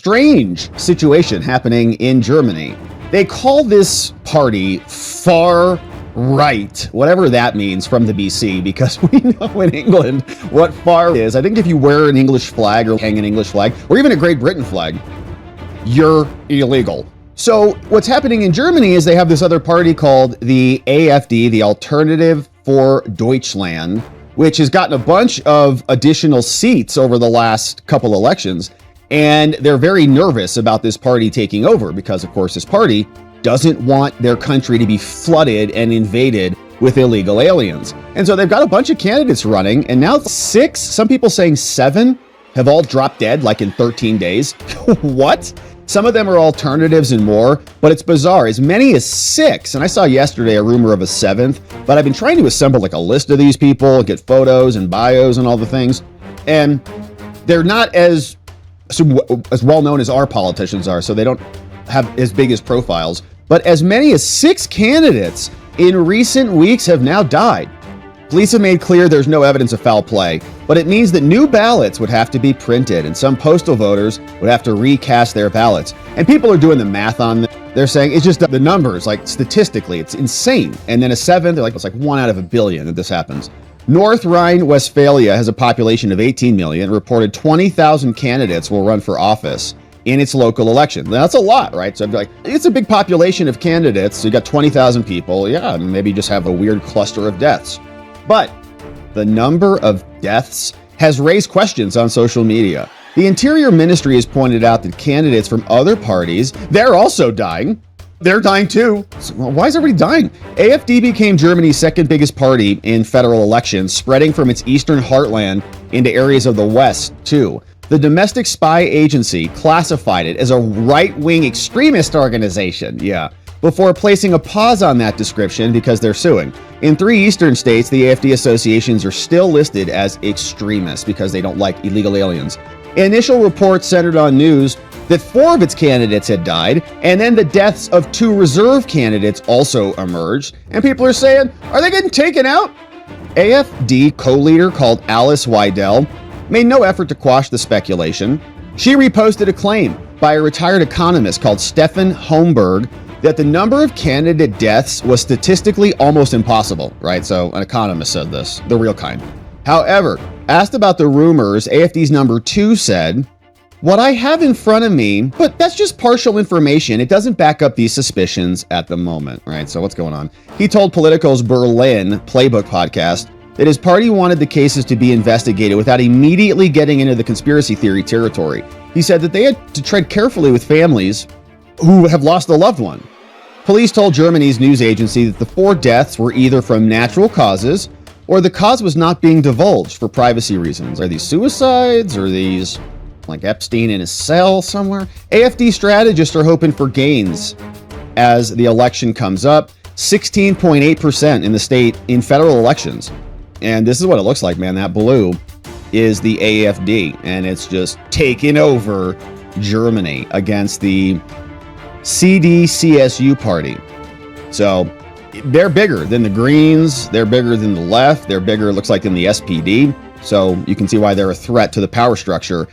strange situation happening in Germany. They call this party far right, whatever that means from the BC, because we know in England what far is. I think if you wear an English flag or hang an English flag or even a Great Britain flag, you're illegal. So what's happening in Germany is they have this other party called the AfD, the Alternative for Deutschland, which has gotten a bunch of additional seats over the last couple elections. And they're very nervous about this party taking over because, of course, this party doesn't want their country to be flooded and invaded with illegal aliens. And so they've got a bunch of candidates running, and now 6, some people saying 7, have all dropped dead like in 13 days. What? Some of them are alternatives and more, but it's bizarre. As many as 6, and I saw yesterday a rumor of a 7th, but I've been trying to assemble like a list of these people and get photos and bios and all the things. And they're not as well known as our politicians are, so they don't have as big as profiles. But as many as 6 candidates in recent weeks have now died. Police have made clear there's no evidence of foul play, but it means that new ballots would have to be printed and some postal voters would have to recast their ballots. And people are doing the math on this. They're saying it's just the numbers, like statistically, it's insane. And then a 7th, they're like, it's like 1 out of a billion that this happens. North Rhine-Westphalia has a population of 18 million, reported 20,000 candidates will run for office in its local election. Now, that's a lot, right? So like, it's a big population of candidates. So you got 20,000 people. Yeah, maybe just have a weird cluster of deaths. But the number of deaths has raised questions on social media. The Interior Ministry has pointed out that candidates from other parties, they're also dying. They're dying too. So, well, why is everybody dying? AfD became Germany's second biggest party in federal elections, spreading from its eastern heartland into areas of the West too. The domestic spy agency classified it as a right-wing extremist organization. Yeah. Before placing a pause on that description because they're suing. In 3 eastern states, the AfD associations are still listed as extremists because they don't like illegal aliens. Initial reports centered on news that 4 of its candidates had died, and then the deaths of 2 reserve candidates also emerged. And people are saying, are they getting taken out? AfD co-leader called Alice Weidel made no effort to quash the speculation. She reposted a claim by a retired economist called Stefan Homburg that the number of candidate deaths was statistically almost impossible, right? So an economist said this, the real kind. However, asked about the rumors, AfD's number 2 said, "What I have in front of me, but that's just partial information. It doesn't back up these suspicions at the moment," right? So what's going on? He told Politico's Berlin Playbook podcast that his party wanted the cases to be investigated without immediately getting into the conspiracy theory territory. He said that they had to tread carefully with families who have lost a loved one. Police told Germany's news agency that the 4 deaths were either from natural causes or the cause was not being divulged for privacy reasons. Are these suicides? Or are these like Epstein in his cell somewhere? AfD strategists are hoping for gains as the election comes up. 16.8% in the state in federal elections. And this is what it looks like, man. That blue is the AfD, and it's just taking over Germany against the CDU party. So they're bigger than the Greens. They're bigger than the left. They're bigger, it looks like, than the SPD. So you can see why they're a threat to the power structure